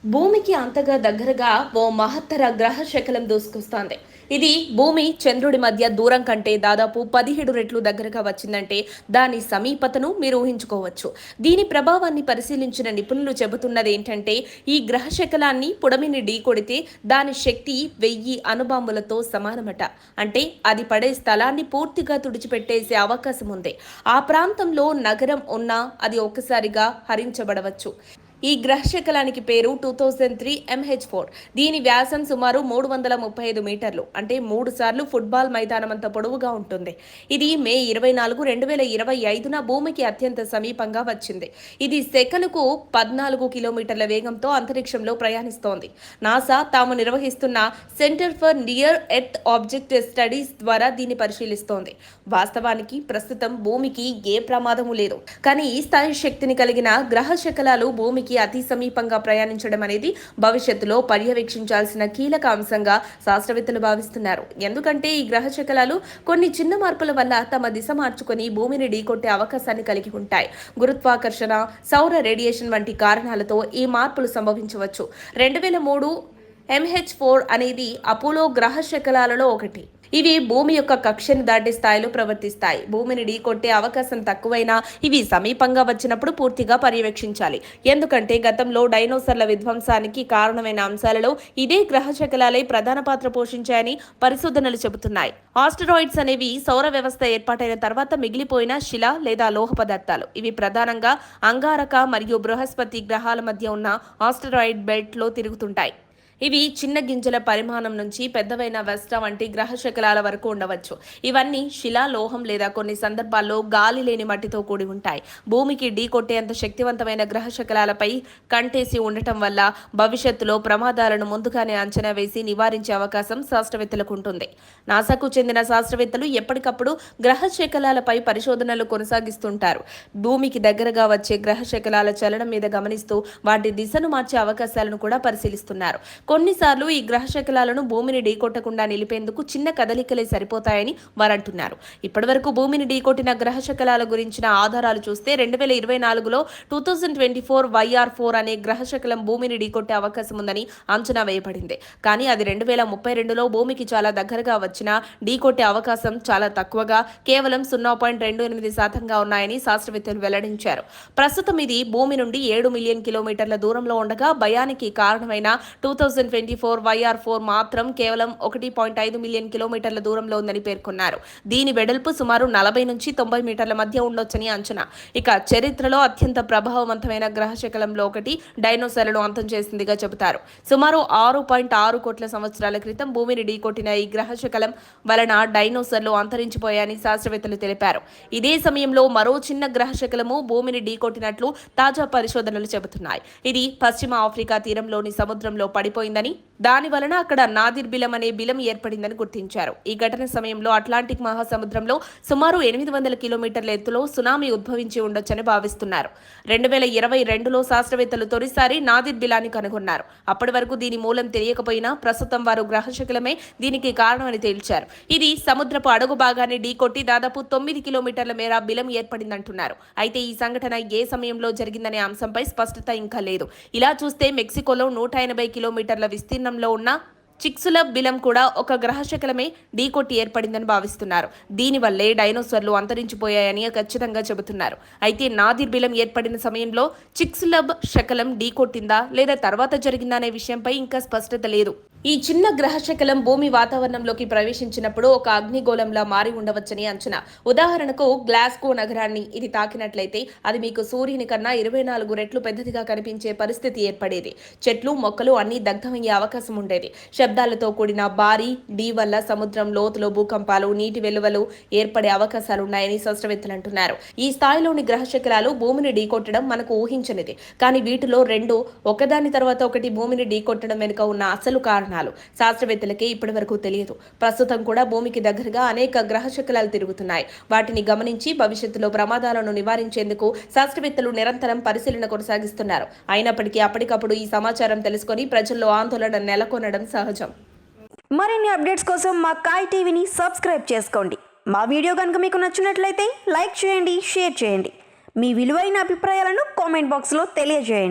భూమికి అంతగా దగ్గరగా ఓ మహత్తర గ్రహ శకలం దూసుకొస్తోంది. ఇది భూమి చంద్రుడి మధ్య దూరం కంటే దాదాపు 17 రెట్లు దగ్గరగా వచ్చిందంటే దాని సమీపతను మీరు ఊహించుకోవచ్చు. దీని ప్రభావాన్ని పరిశీలించిన నిపుణులు చెబుతున్నది ఏంటంటే ఈ గ్రహ శకలాన్ని పుడమిని ఢీకొడితే దాని శక్తి 1000 అణుబాంబులతో సమానమట. అంటే అది పడే స్థలాన్ని పూర్తిగా తుడిచిపెట్టేసే అవకాశం ఉంది. ఆ ప్రాంతంలో నగరం ఉన్నా అది ఒక్కసారిగా హరించబడవచ్చు. ఈ గ్రహశకలానికి పేరు 2003 MH4. దీని వ్యాసం సుమారు 335 మీటర్లు, అంటే 3 సార్లు ఫుట్బాల్ మైదానమంత పొడవుగా ఉంటుంది. ఇది మే 24, 2025న భూమికి అత్యంత సమీపంగా వచ్చింది. ఇది సెకనుకు 14 కిలోమీటర్ల వేగంతో అంతరిక్షంలో ప్రయాణిస్తోంది. నాసా తాము నిర్వహిస్తున్న centre for near earth object studies ద్వారా దీన్ని పరిశీలిస్తోంది. వాస్తవానికి ప్రస్తుతం భూమికి ఏ ప్రమాదము లేదు, కానీ ఈ స్థాయి శక్తిని కలిగిన గ్రహ శకలాలు భూమికి అతి సమీపంగా ప్రయాణించడం అనేది భవిష్యత్తులో పర్యవేక్షించాల్సిన కీలక అంశంగా శాస్త్రవేత్తలు భావిస్తున్నారు. ఎందుకంటే ఈ గ్రహ శకలాలు కొన్ని చిన్న మార్పుల వల్ల తమ దిశ మార్చుకొని భూమిని ఢీకొట్టే అవకాశాన్ని కలిగి ఉంటాయి. గురుత్వాకర్షణ, సౌర రేడియేషన్ వంటి కారణాలతో ఈ మార్పులు సంభవించవచ్చు. 2003 MH4 అనేది అపోలో గ్రహ శకలాలలో ఒకటి. ఇవి భూమి యొక్క కక్షను దాటే స్థాయిలో ప్రవర్తిస్తాయి. భూమిని ఢీకొట్టే అవకాశం తక్కువైనా ఇవి సమీపంగా వచ్చినప్పుడు పూర్తిగా పర్యవేక్షించాలి. ఎందుకంటే గతంలో డైనోసర్ల విధ్వంసానికి కారణమైన అంశాలలో ఇదే గ్రహ శకలాలే ప్రధాన పాత్ర పోషించాయని పరిశోధనలు చెబుతున్నాయి. ఆస్టరాయిడ్స్ అనేవి సౌర వ్యవస్థ ఏర్పాటైన తర్వాత మిగిలిపోయిన శిల లేదా లోహ పదార్థాలు. ఇవి ప్రధానంగా అంగారక మరియు బృహస్పతి గ్రహాల మధ్య ఉన్న ఆస్టరాయిడ్ బెల్ట్ లో తిరుగుతుంటాయి. ఇవి చిన్న గింజల పరిమాణం నుంచి పెద్దవైన వెస్టా వంటి గ్రహ శకలాల వరకు ఉండవచ్చు. ఇవన్నీ శిలా, లోహం లేదా కొన్ని సందర్భాల్లో గాలి లేని మట్టితో కూడి ఉంటాయి. భూమికి ఢీకొట్టేంత శక్తివంతమైన గ్రహ శకలాలపై కంటేసి ఉండటం వల్ల భవిష్యత్తులో ప్రమాదాలను ముందుగానే అంచనా వేసి నివారించే అవకాశం శాస్త్రవేత్తలకు ఉంటుంది. నాసాకు చెందిన శాస్త్రవేత్తలు ఎప్పటికప్పుడు గ్రహ శకలాలపై పరిశోధనలు కొనసాగిస్తుంటారు. భూమికి దగ్గరగా వచ్చే గ్రహ శకలాల చలనం మీద గమనిస్తూ వాటి దిశను మార్చే అవకాశాలను కూడా పరిశీలిస్తున్నారు. కొన్నిసార్లు ఈ గ్రహ శకలాలను భూమిని ఢీకొట్టకుండా నిలిపేందుకు చిన్న కదలికలే సరిపోతాయని వారంటున్నారు. ఇప్పటివరకు భూమిని ఢీకొట్టిన గ్రహ శకలాల గురించిన ఆధారాలు చూస్తే 2024లో 2024 YR4 అనే గ్రహ శకలం భూమిని ఢీకొట్టే అవకాశం ఉందని అంచనా వేయబడింది. కానీ అది 2032లో భూమికి చాలా దగ్గరగా వచ్చినా ఢీకొట్టే అవకాశం చాలా తక్కువగా, కేవలం 0.28%గా ఉన్నాయని శాస్త్రవేత్తలు వెల్లడించారు. ప్రస్తుతం ఇది భూమి నుండి 7 మిలియన్ కిలోమీటర్ల దూరంలో ఉండగా భయానికి కారణమైన 2024 YR4 మాత్రం కేవలం 1.5 మిలియన్ కిలోమీటర్ల దూరంలో ఉందని పేర్కొన్నారు. దీని వెడల్పు సుమారు 40 నుంచి 90 మీటర్ల మధ్య ఉండొచ్చని అంచనా. ఇక చరిత్రలో అత్యంత ప్రభావవంతమైన గ్రహ శకలంలో ఒకటి డైనోసార్లను అంతం చేసిందిగా చెబుతారు. సుమారు 6.6 కోట్ల సంవత్సరాల క్రితం భూమిని ఢీకొట్టిన ఈ గ్రహ శకలం వలన డైనోసార్లు అంతరించిపోయాయని శాస్త్రవేత్తలు తెలిపారు. ఇదే సమయంలో మరో చిన్న గ్రహ శకలము భూమిని ఢీకొట్టినట్లు తాజా పరిశోధనలు చెబుతున్నాయి. ఇది పశ్చిమ ఆఫ్రికా తీరంలోని సముద్రంలో పడిపోయిందని, దాని వలన అక్కడ నాదిర్ బిలం అనే బిలం ఏర్పడిందని గుర్తించారు. ఈ ఘటన సమయంలో అట్లాంటిక్ మహాసముద్రంలో సుమారు 800 కిలోమీటర్ల ఎత్తులో సునామీ ఉద్భవించి ఉండొచ్చని భావిస్తున్నారు. 2022లో శాస్త్రవేత్తలు తొలిసారి నాదిర్ బిలాన్ని కనుగొన్నారు. అప్పటి వరకు దీని మూలం తెలియకపోయినా ప్రస్తుతం వారు గ్రహ శకలమే దీనికి కారణమని తేల్చారు. ఇది సముద్రపు అడుగు భాగాన్ని ఢీకొట్టి దాదాపు 9 కిలోమీటర్ల మేర బిలం ఏర్పడిందంటున్నారు. అయితే ఈ సంఘటన ఏ సమయంలో జరిగిందనే అంశంపై స్పష్టత ఇంకా లేదు. ఇలా చూస్తే మెక్సికోలో 180 కిలోమీటర్ల విస్తీర్ణంలో ఉన్న చిక్సులబ్ బిలం కూడా ఒక గ్రహ శకలమే ఢీకొట్టి ఏర్పడిందని భావిస్తున్నారు. దీనివల్లే డైనోసార్లు అంతరించిపోయాయని ఖచ్చితంగా చెబుతున్నారు. అయితే నాదిర్ బిలం ఏర్పడిన సమయంలో చిక్సులబ్ శకలం ఢీకొట్టిందా లేదా తర్వాత జరిగిందా అనే విషయంపై ఇంకా స్పష్టత లేదు. ఈ చిన్న గ్రహ శకలం భూమి వాతావరణంలోకి ప్రవేశించినప్పుడు ఒక అగ్నిగోళంలా మారి ఉండవచ్చని అంచనా. ఉదాహరణకు గ్లాస్గో నగరాన్ని ఇది తాకినట్లయితే అది మీకు సూర్యుని కన్నా 24 రెట్లు పెద్దదిగా కనిపించే పరిస్థితి ఏర్పడేది. చెట్లు, మొక్కలు అన్నీ దగ్ధమయ్యే అవకాశం ఉండేది. శబ్దాలతో కూడిన భారీ ఢీ వల్ల సముద్రం లోతులో భూకంపాలు, నీటి వెలువలు ఏర్పడే అవకాశాలున్నాయని శాస్త్రవేత్తలు అంటున్నారు. ఈ స్థాయిలోని గ్రహ శకలాలు భూమిని ఢీకొట్టడం మనకు ఊహించనిది. కానీ వీటిలో రెండు ఒకదాని తర్వాత ఒకటి భూమిని ఢీకొట్టడం వెనుక ఉన్న అసలు కారణం శాస్త్రవేత్తలకే ఇప్పటి వరకు తెలియదు. ప్రస్తుతం కూడా భూమికి దగ్గరగా అనేక గ్రహ శకలాలు తిరుగుతున్నాయి. వాటిని గమనించి భవిష్యత్తులో ప్రమాదాలను నివారించేందుకు శాస్త్రవేత్తలు నిరంతరం పరిశీలన కొనసాగిస్తున్నారు. అయినప్పటికీ అప్పటికప్పుడు ఈ సమాచారం తెలుసుకొని ప్రజల్లో ఆందోళన నెలకొనడం సహజం. మరిన్ని అప్డేట్స్ కోసం మా కాయ్ టీవీని సబ్స్క్రైబ్ చేసుకోండి. మా వీడియో కనుక మీకు నచ్చినట్లయితే లైక్ చేయండి, షేర్ చేయండి. మీ విలువైన అభిప్రాయాలను కామెంట్ బాక్స్లో తెలియజేయండి.